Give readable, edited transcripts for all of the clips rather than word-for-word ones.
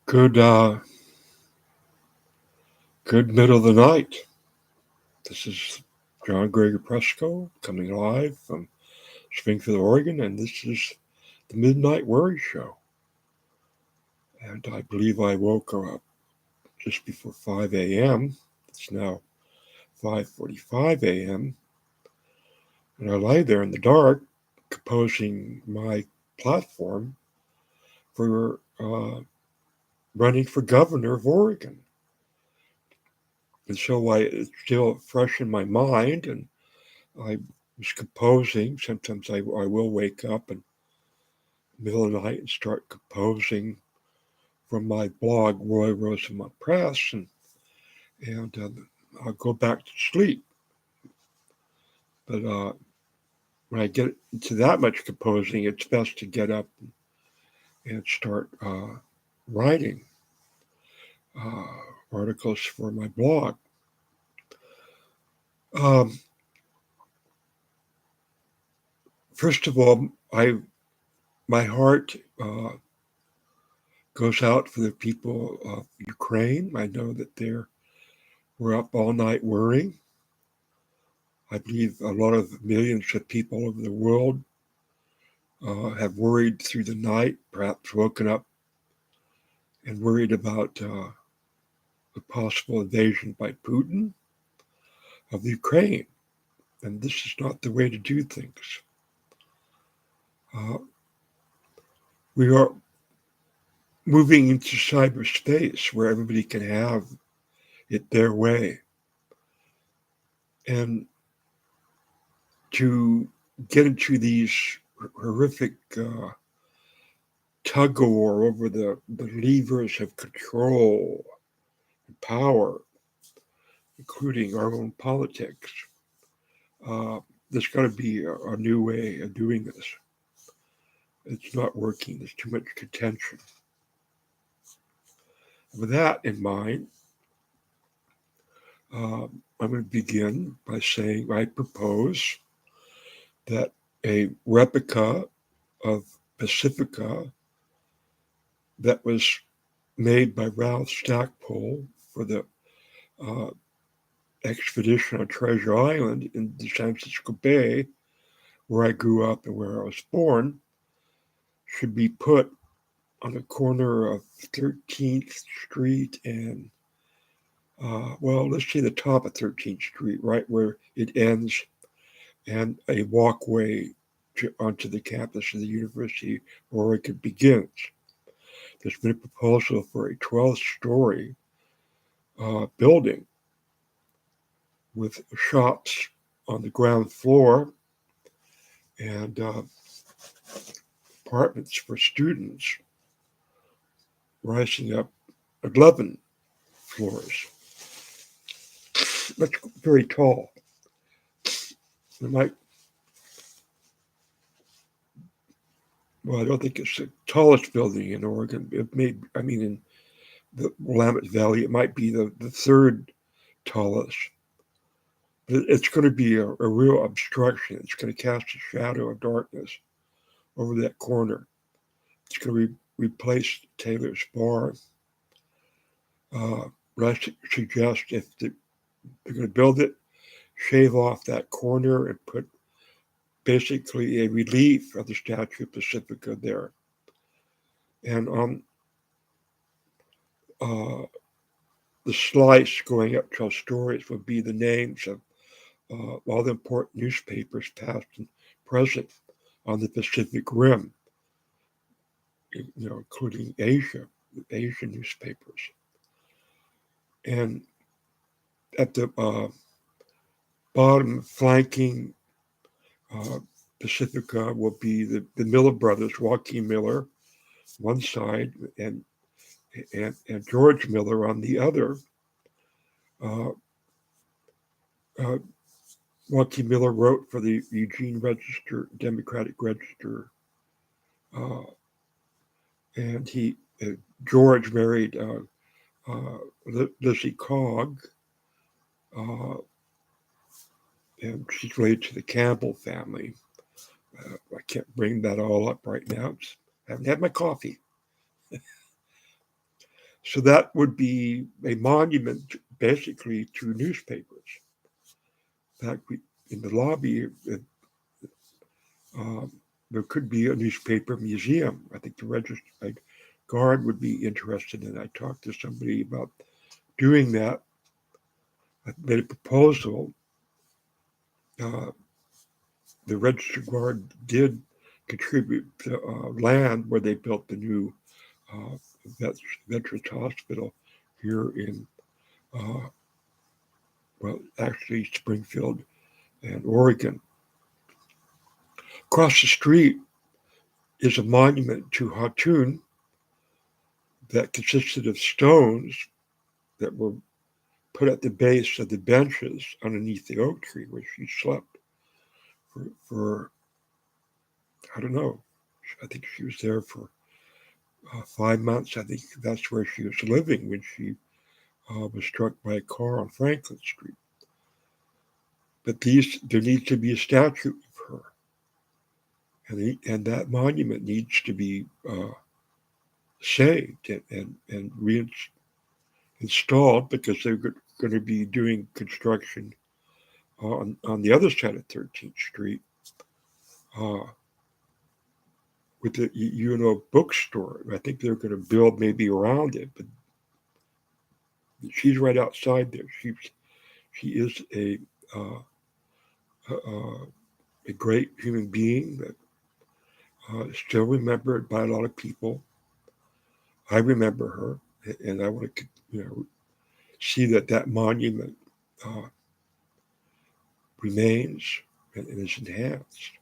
Good, good middle of the night. This is John Gregor Presco coming live from Springfield, Oregon, and this is the Midnight Worry Show. And I believe I woke up just before 5 a.m. It's now 5:45 a.m. And I lie there in the dark composing my platform for running for governor of Oregon. And so it's still fresh in my mind, and I was composing. Sometimes I will wake up in the middle of the night and start composing from my blog, Roy Rosemont Press, and I'll go back to sleep. But when I get to that much composing, it's best to get up and start writing articles for my blog. Um, First of all, my heart goes out for the people of Ukraine. I know that we're up all night worrying. I believe a lot of millions of people all over the world have worried through the night, perhaps woken up and worried about the possible invasion by Putin of the Ukraine. And this is not the way to do things. Uh, we are moving into cyberspace where everybody can have it their way. And to get into these horrific tug of war over the levers of control and power, including our own politics, uh, there's got to be a new way of doing this. It's not working. There's too much contention. With that in mind, I'm going to begin by saying I propose that a replica of Pacifica that was made by Ralph Stackpole for the uh, expedition on Treasure Island in the San Francisco Bay, where I grew up and where I was born, should be put on the corner of 13th Street and, well, let's say the top of 13th Street, right where it ends, and a walkway onto the campus of the University of Oregon begins. There's been a proposal for a 12-story building with shops on the ground floor and apartments for students rising up 11 floors. That's very tall. It might, well, I don't think it's the tallest building in Oregon. It may, I mean, in the Willamette Valley, it might be the third tallest. But it's going to be a real obstruction. It's going to cast a shadow of darkness over that corner. It's going to replace Taylor's Bar. But I suggest if they're going to build it, shave off that corner and put basically a relief of the Statue of Pacifica there. And on the slice going up 12 stories would be the names of all the important newspapers, past and present, on the Pacific Rim, including Asian newspapers. And at the bottom flanking Pacifica will be the Miller brothers, Joaquin Miller, one side, and George Miller on the other. Uh, uh, Joaquin Miller wrote for the Eugene Register, Democratic Register, uh, and George married Lizzie Cogg, uh, and she's related to the Campbell family. I can't bring that all up right now. I haven't had my coffee. So that would be a monument basically to newspapers. In fact, in the lobby, um, there could be a newspaper museum. I think the registered guard would be interested in. I talked to somebody about doing that. I made a proposal. Uh, the registered guard did contribute to land where they built the new uh, Veterans Hospital here in, uh, well, actually Springfield and Oregon. Across the street is a monument to Hatun that consisted of stones that were put at the base of the benches underneath the oak tree where she slept for I don't know. I think she was there for 5 months. I think that's where she was living when she was struck by a car on Franklin Street. But there needs to be a statue of her, and that monument needs to be saved and reinstalled because they're going to be doing construction on the other side of 13th Street uh, with the bookstore. I think they're going to build maybe around it, but she's right outside there. She is uh, a great human being that still remembered by a lot of people. I remember her, and I want to see that monument uh, remains and is enhanced.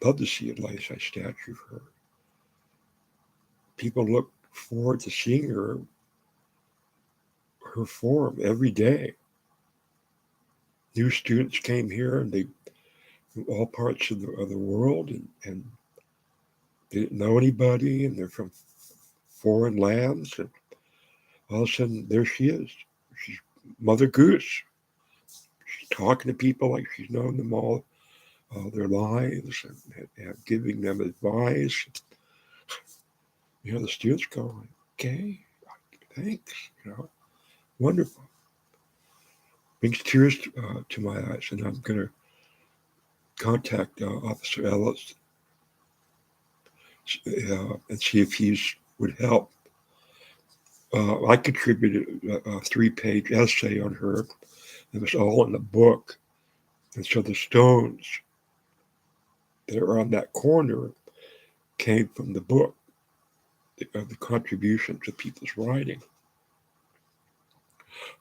Love to see a life-size statue of her. People look forward to seeing her form every day. New students came here, and they from all parts of the world, and they didn't know anybody, and they're from foreign lands, and all of a sudden there she is. She's Mother Goose. She's talking to people like she's known them all their lives and giving them advice. The students go, okay, thanks, wonderful. Brings tears to my eyes, and I'm going to contact Officer Ellis and see if he would help. I contributed a 3-page essay on her. It was all in the book. And so the stones that are on that corner came from the book, the contributions of people's writing.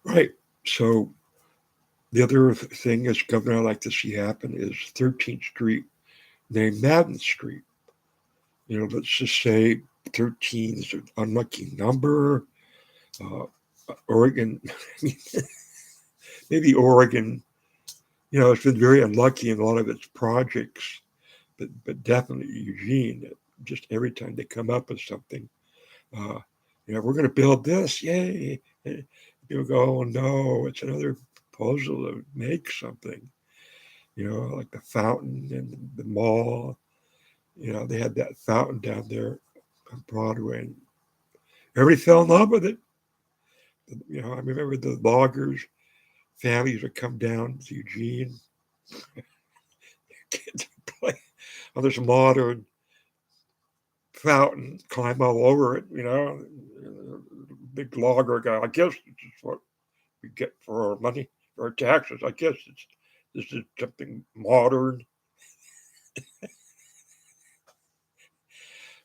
Right. So the other thing is, Governor, I'd like to see happen is 13th Street named Madden Street. Let's just say 13 is an unlucky number. Oregon, maybe Oregon, it's been very unlucky in a lot of its projects, but definitely Eugene. Just every time they come up with something, we're going to build this, yay! And people go, oh no, it's another proposal to make something. Like the fountain and the mall. They had that fountain down there on Broadway, and everybody fell in love with it. I remember the loggers, families would come down to Eugene, kids would play on this modern fountain, climb all over it, big logger guy. I guess it's just what we get for our money, for our taxes. I guess this is something modern.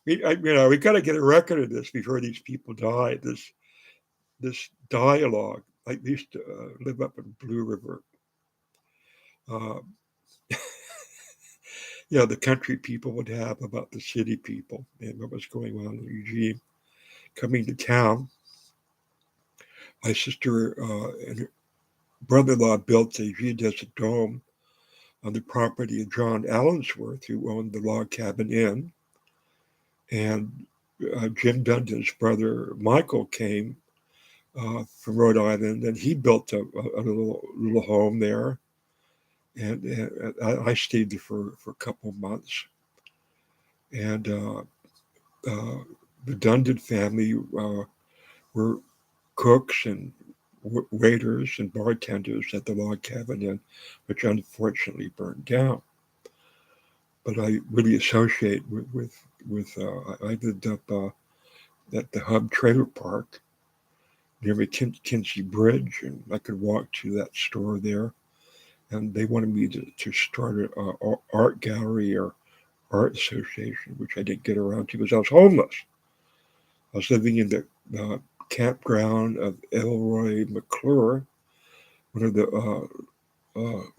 We got to get a record of this before these people die. This dialogue. I used to live up in Blue River. The country people would have about the city people and what was going on in Eugene. Coming to town, my sister and her brother-in-law built a geodesic dome on the property of John Allensworth, who owned the Log Cabin Inn. And Jim Dundon's brother Michael came from Rhode Island, and he built a little home there. And I stayed there for a couple of months. And the Dundon family were cooks and waiters and bartenders at the Log Cabin Inn, which unfortunately burned down. But I really associate I lived up at the Hub Trailer Park near McKinsey Bridge, and I could walk to that store there. And they wanted me to start an art gallery or art association, which I didn't get around to because I was homeless. I was living in the campground of Elroy McClure, one of the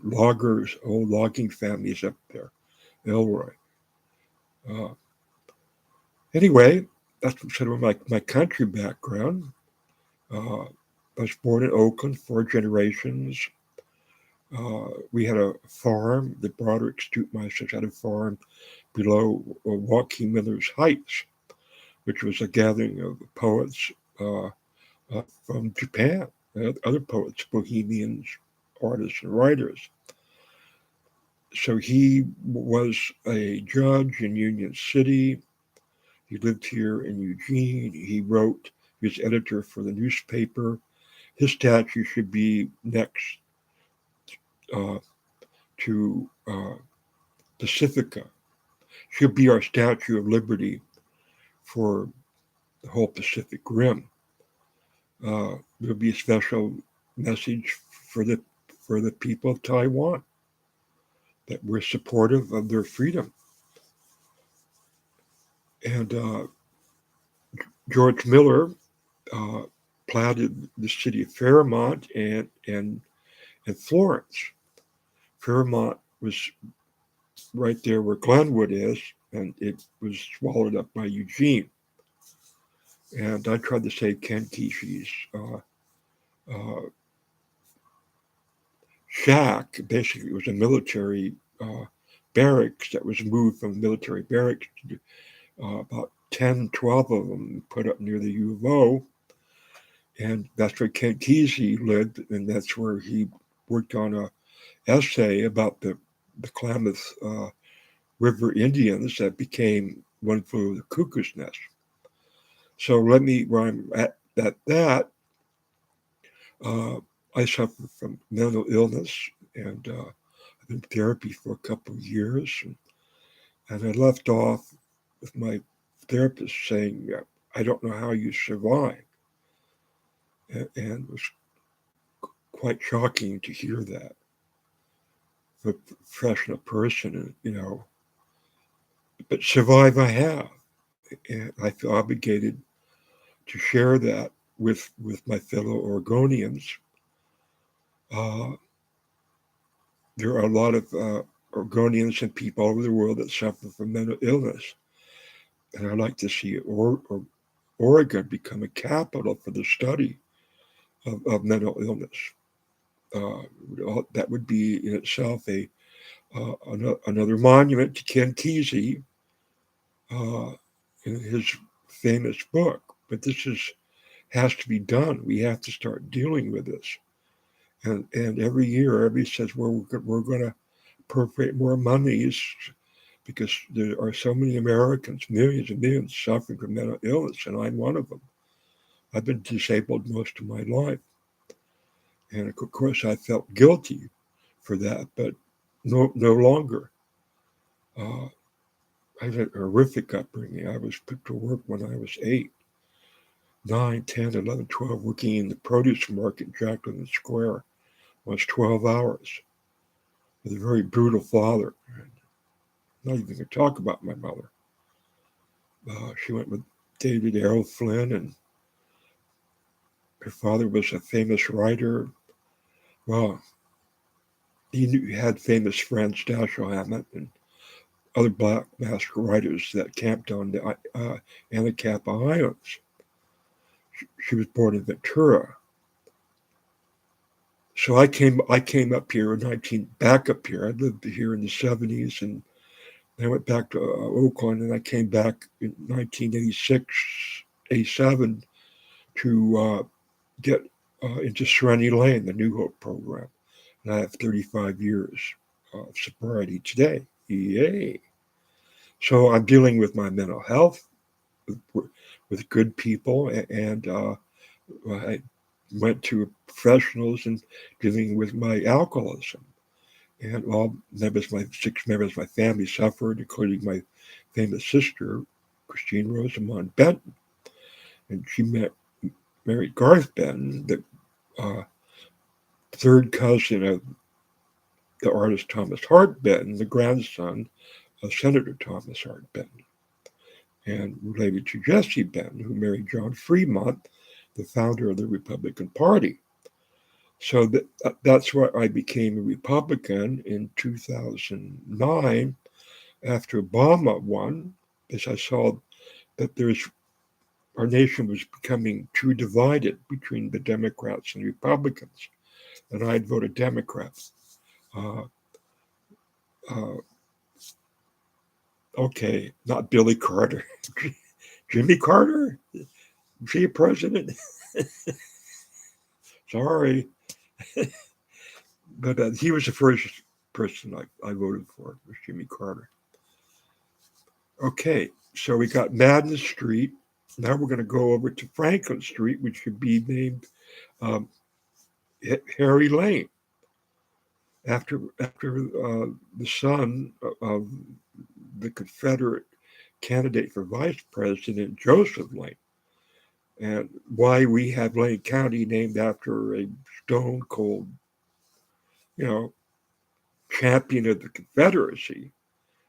loggers, old logging families up there, Elroy. Uh, anyway, that's sort of my country background. I was born in Oakland, 4 generations. We had a farm. The Broderick Stutemeisters had a farm below Joaquin Miller's Heights, which was a gathering of poets from Japan, other poets, bohemians, artists, and writers. So he was a judge in Union City. He lived here in Eugene. He was editor for the newspaper. His statue should be next uh, to Pacifica. Should be our Statue of Liberty for the whole Pacific Rim. There'll be a special message for the people of Taiwan that we're supportive of their freedom. And George Miller platted the city of Fairmont and Florence. Fairmont was right there where Glenwood is, and it was swallowed up by Eugene. And I tried to save Ken Kesey's shack. Basically, it was a military barracks that was moved from military barracks to about 10, 12 of them put up near the U of O. And that's where Ken Kesey lived, and that's where he worked on a essay about the Klamath River Indians that became One Flew Over the Cuckoo's Nest. So where I'm at that, I suffer from mental illness, and I've been in therapy for a couple of years. And I left off with my therapist saying, I don't know how you survive. And it was quite shocking to hear that. A professional person, but survive I have. And I feel obligated to share that with my fellow Oregonians. There are a lot of Oregonians and people all over the world that suffer from mental illness. And I'd like to see Oregon become a capital for the study of mental illness. That would be in itself another monument to Ken Kesey in his famous book. But this has to be done. We have to start dealing with this. And every year, everybody says, well, we're going to appropriate more monies because there are so many Americans, millions and millions, suffering from mental illness, and I'm one of them. I've been disabled most of my life. And of course, I felt guilty for that, but no longer. I had a horrific upbringing. I was put to work when I was 8, 9, 10, 11, 12, working in the produce market in Jacqueline Square. Was 12 hours with a very brutal father. I'm not even going to talk about my mother. She went with David Errol Flynn, and her father was a famous writer. Well, he had famous friends, Dashiell Hammett, and other Black master writers that camped on the Anacapa Islands. She was born in Ventura. So I came up here back up here. I lived here in the 70s, and I went back to Oakland, and I came back in 1986, 87 to get into Serenity Lane, the New Hope program. And I have 35 years of sobriety today. Yay. So I'm dealing with my mental health with good people, and I went to professionals in dealing with my alcoholism. And all members, my 6 members of my family suffered, including my famous sister, Christine Rosamond Benton. And she married Garth Benton, the uh, third cousin of the artist Thomas Hart Benton, the grandson of Senator Thomas Hart Benton, and related to Jesse Benton, who married John Fremont, the founder of the Republican Party. So that's why I became a Republican in 2009 after Obama won, because I saw that our nation was becoming too divided between the Democrats and Republicans, and I'd voted Democrat. Uh, uh, okay, not Billy Carter, Jimmy Carter. Was he a president? Sorry, but he was the first person I voted for, was Jimmy Carter. Okay, so we got Madden Street. Now we're going to go over to Franklin Street, which should be named um, Harry Lane, after the son of the Confederate candidate for vice president, Joseph Lane. And why we have Lane County named after a stone cold, you know, champion of the Confederacy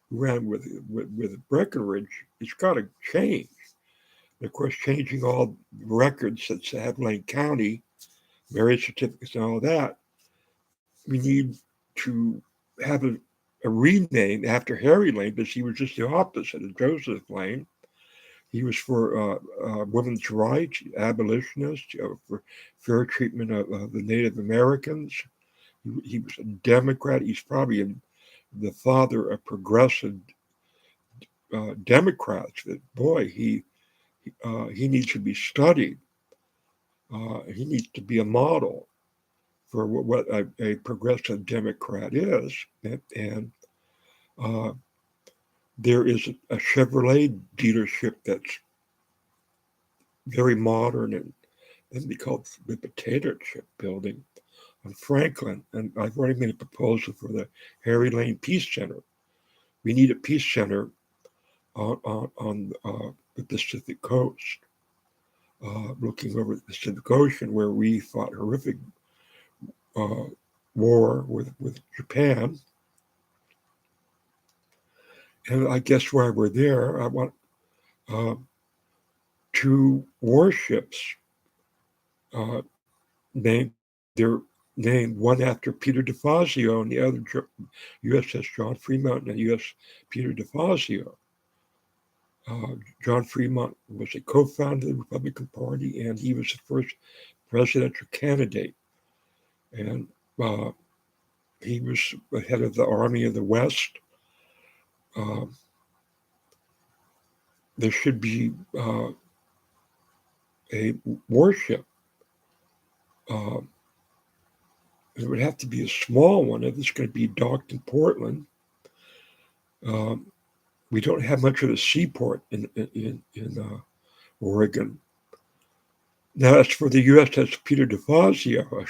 who ran with Breckinridge, it's got to change. And of course, changing all records that have Lane County, marriage certificates, and all that, we need to have a rename after Harry Lane, because he was just the opposite of Joseph Lane. He was for women's rights, abolitionist, for fair treatment of the Native Americans. He was a Democrat. He's probably the father of progressive Democrats. That boy, he needs to be studied. He needs to be a model for what a progressive Democrat is. And there is a Chevrolet dealership that's very modern, and they call it the Potato Chip Building on Franklin. And I've already made a proposal for the Harry Lane Peace Center. We need a peace center on the Pacific Coast, looking over the Pacific Ocean, where we fought horrific war with Japan. And I guess while we're there, I want 2 warships they're named one after Peter DeFazio and the other USS John Fremont and USS Peter DeFazio. John Fremont was a co-founder of the Republican Party, and he was the first presidential candidate. And he was the head of the Army of the West. There should be a warship. It would have to be a small one if it's going to be docked in Portland. We don't have much of a seaport in Oregon. Now, as for the USS Peter DeFazio,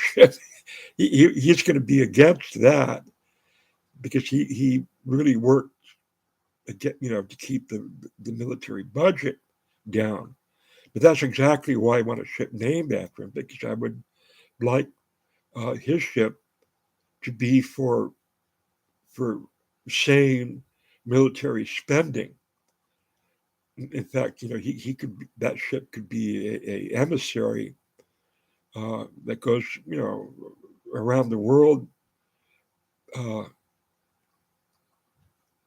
he's going to be against that, because he really worked to keep the military budget down. But that's exactly why I want a ship named after him, because I would like his ship to be for sane military spending. In fact, he could, that ship could be a emissary that goes around the world,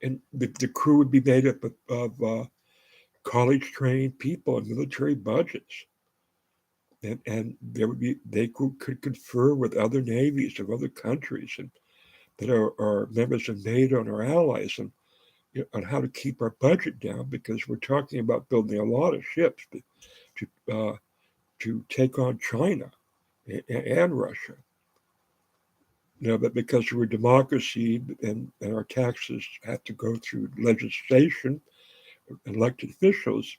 and the crew would be made up of college trained people and military budgets. And they could confer with other navies of other countries and that are members of NATO and our allies, and on how to keep our budget down, because we're talking about building a lot of ships to take on China and Russia. But because we're a democracy and our taxes have to go through legislation, elected officials,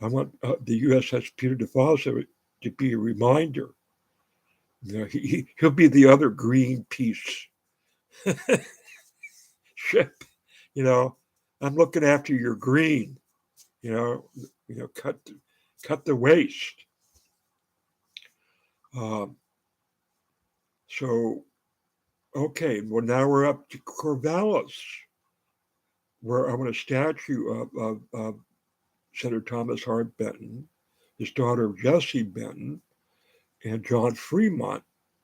I want the USS Peter DeFazio to be a reminder. He'll be the other Greenpeace ship. You know, I'm looking after your green. You know, cut the waste. Um, so okay, well now we're up to Corvallis, where I want a statue of Senator Thomas Hart Benton, his daughter Jessie Benton, and John Fremont,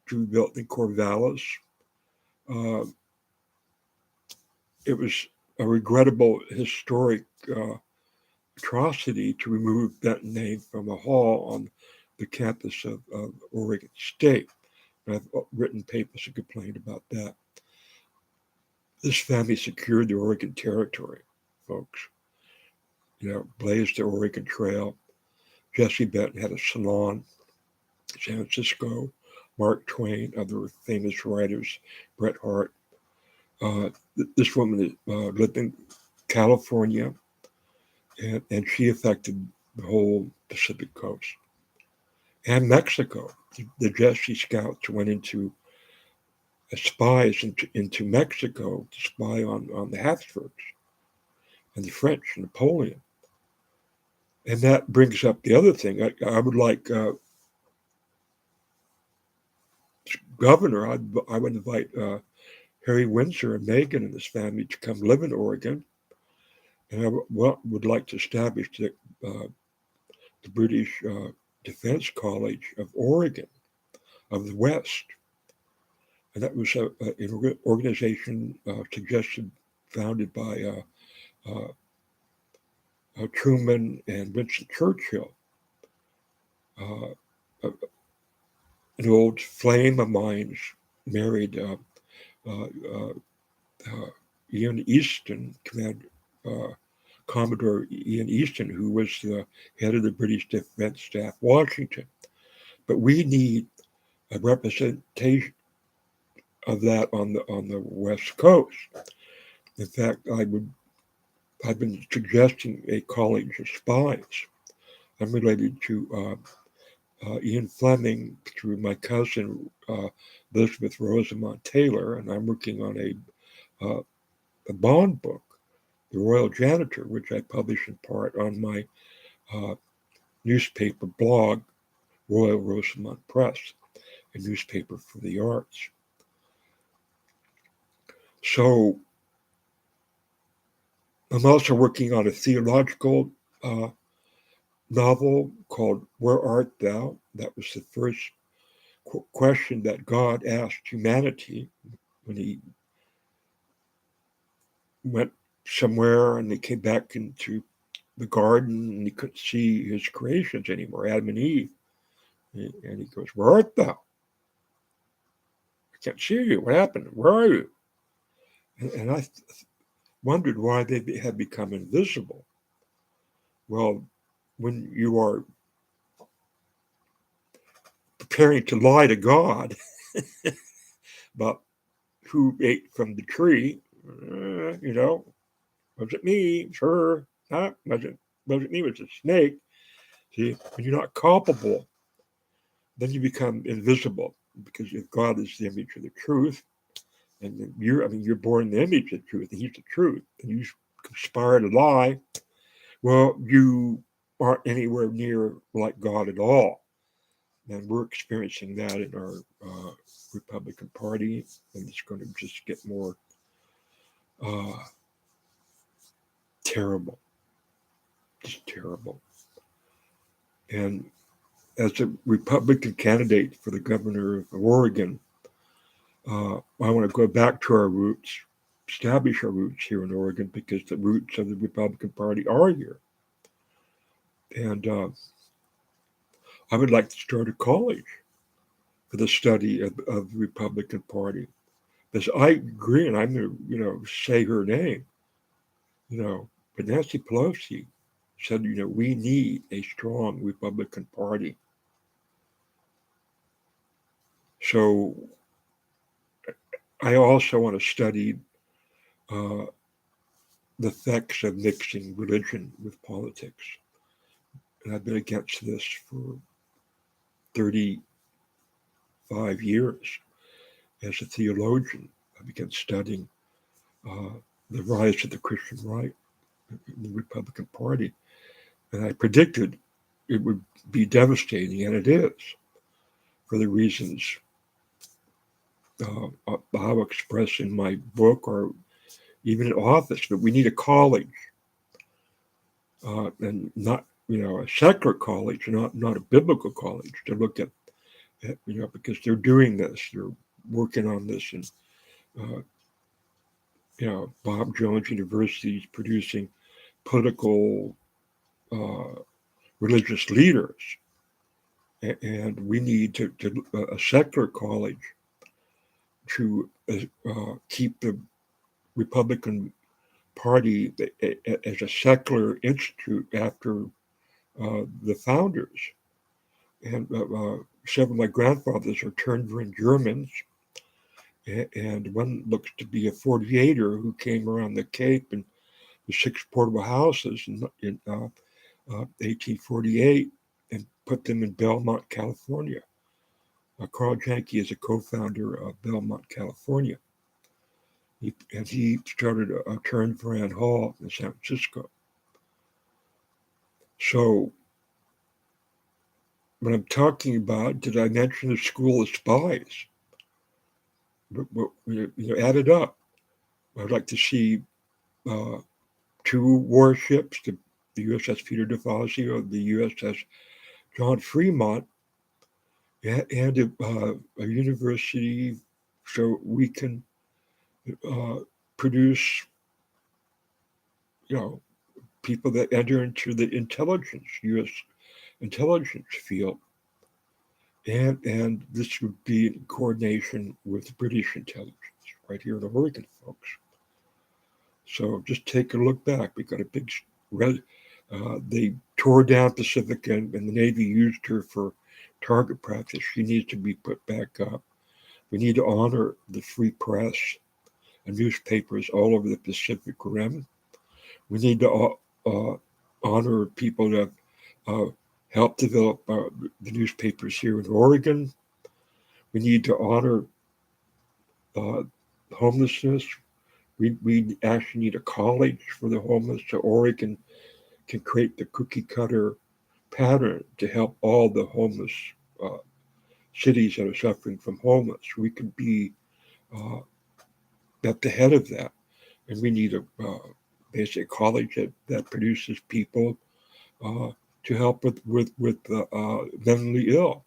who built in Corvallis. Uh, it was a regrettable historic atrocity to remove Benton name from a hall on the campus of Oregon State. And I've written papers and complained about that. This family secured the Oregon Territory, folks. Blazed the Oregon Trail. Jessie Benton had a salon in San Francisco. Mark Twain, other famous writers, Bret Harte. This woman lived in California, and she affected the whole Pacific Coast and Mexico. The Jessie Scouts went into as spies into Mexico to spy on the Habsburgs and the French and Napoleon. And that brings up the other thing. I would like governor. I would invite Harry Windsor and Meghan and his family to come live in Oregon, and I would like to establish the British Defense College of Oregon of the West, and that was an organization founded by Truman and Winston Churchill. An old flame of mine married Ian Easton, Commodore Ian Easton, who was the head of the British Defense Staff, Washington. But we need a representation of that on the West Coast. In fact, I've been suggesting a college of spies. I'm related to Ian Fleming through my cousin Elizabeth Rosamond Taylor, and I'm working on a Bond book, The Royal Janitor, which I publish in part on my newspaper blog, Royal Rosamond Press, a newspaper for the arts. So I'm also working on a theological novel called Where Art Thou? That was the first question that God asked humanity when he went somewhere and they came back into the garden and he couldn't see his creations anymore, Adam and Eve. And he goes, Where art thou? I can't see you. What happened? Where are you? And I wondered why they had become invisible. Well, when you are preparing to lie to God about who ate from the tree, wasn't me, it's her, wasn't me, it was a snake. See, when you're not culpable, then you become invisible, because if God is the image of the truth, and then you're born in the image of the truth, and he's the truth, and you conspire to lie, well, you aren't anywhere near like God at all. And we're experiencing that in our Republican Party, and it's going to just get more terrible, just terrible. And as a Republican candidate for the governor of Oregon, I want to go back to our roots, establish our roots here in Oregon, because the roots of the Republican Party are here. And I would like to start a college for the study of the Republican Party. Because I agree, and I'm going to, say her name, but Nancy Pelosi said, we need a strong Republican Party. So I also want to study the effects of mixing religion with politics. And I've been against this for 35 years as a theologian. I began studying the rise of the Christian right in the Republican Party. And I predicted it would be devastating, and it is, for the reasons I'll express in my book or even in office. But we need a college, and not a secular college, not a biblical college, to look at because they're doing this, they're working on this, and Bob Jones University is producing political religious leaders, and we need to a secular college to keep the Republican Party as a secular institute after the founders. And several of my grandfathers are Turnverein Germans, and one looks to be a 48er who came around the Cape and the 6 portable houses in 1848 and put them in Belmont, California. Carl Janke is a co-founder of Belmont, California. He started a Turnverein Hall in San Francisco. So when I'm talking about, did I mention the School of Spies? Add it up. I'd like to see 2 warships, the USS Peter DeFazio, the USS John Fremont, and a university so we can produce, people that enter into the U.S. intelligence field. And this would be in coordination with British intelligence right here in Oregon, folks. So just take a look back. We got a big they tore down Pacifica, and the Navy used her for target practice. She needs to be put back up. We need to honor the free press and newspapers all over the Pacific Rim. We need to honor people that helped develop the newspapers here in Oregon. We need to honor homelessness. We actually need a college for the homeless, so Oregon can create the cookie cutter pattern to help all the homeless cities that are suffering from homeless. We could be at the head of that, and we need a basic college that produces people to help with mentally ill.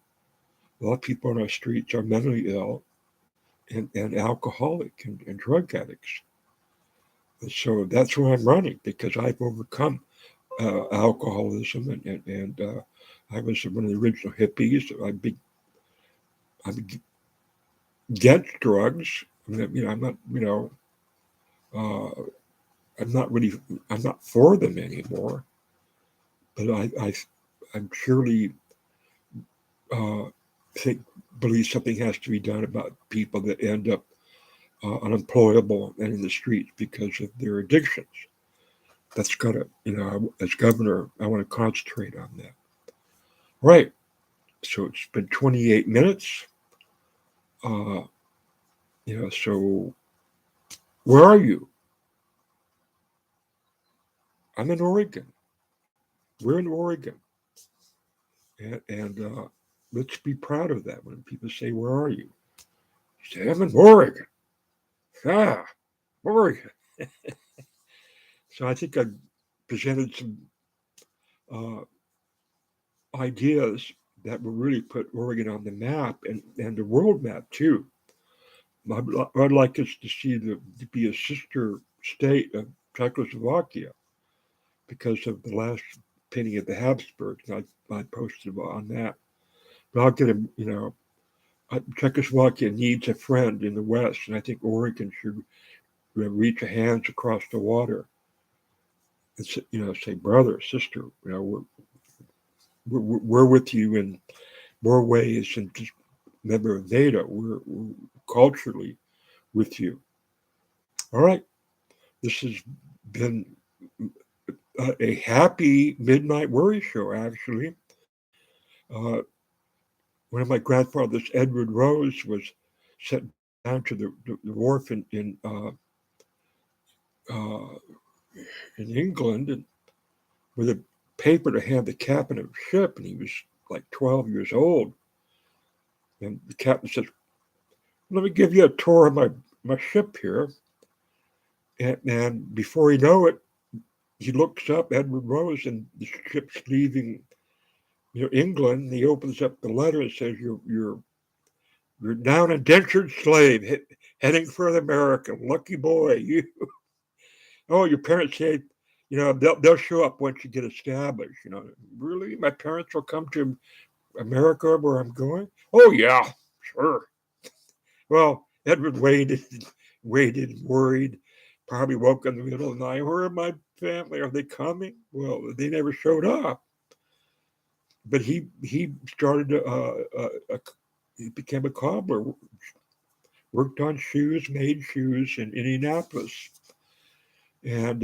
A lot of people on our streets are mentally ill and alcoholic and drug addicts. And so that's where I'm running, because I've overcome alcoholism and I was one of the original hippies. I'm against drugs. I'm not, I'm not for them anymore. But I'm surely believe something has to be done about people that end up unemployable and in the streets because of their addictions. That's got to, as governor, I want to concentrate on that. Right. So it's been 28 minutes. So where are you? I'm in Oregon. We're in Oregon. And let's be proud of that when people say, where are you? You say, I'm in Oregon. Oregon. So I think I presented some ideas that will really put Oregon on the map and the world map too. I'd like us to see to be a sister state of Czechoslovakia because of the last painting of the Habsburgs. I posted on that. But I'll get Czechoslovakia needs a friend in the West, and I think Oregon should reach a hands across the water and say, brother, sister, we're with you in more ways than just member of NATO. We're culturally with you. All right, this has been a happy midnight worry show. Actually, one of my grandfathers, Edward Rose, was sent down to the wharf uh, in England and with a paper to hand the captain of the ship, and he was like 12 years old. And the captain says, "Let me give you a tour of my ship here." And before you know it, he looks up Edward Rose, and the ship's leaving England. And he opens up the letter and says, "You're now an indentured slave heading for America. Lucky boy, you." Oh, your parents say, they'll show up once you get established. Really, my parents will come to America where I'm going. Oh yeah, sure. Well, Edward waited, worried. Probably woke in the middle of the night. Where are my family? Are they coming? Well, they never showed up. But he started he became a cobbler, worked on shoes, made shoes in Indianapolis, and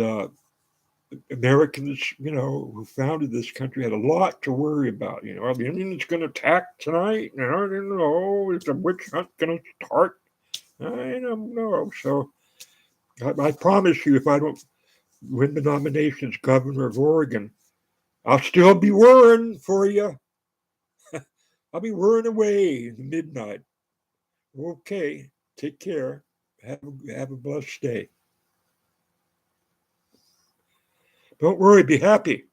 Americans, who founded this country had a lot to worry about. Are the Indians going to attack tonight? I don't know. Is the witch hunt going to start? I don't know. So I promise you, if I don't win the nomination as governor of Oregon, I'll still be worrying for you. I'll be worrying away in the midnight. Okay, take care. Have a blessed day. Don't worry, be happy.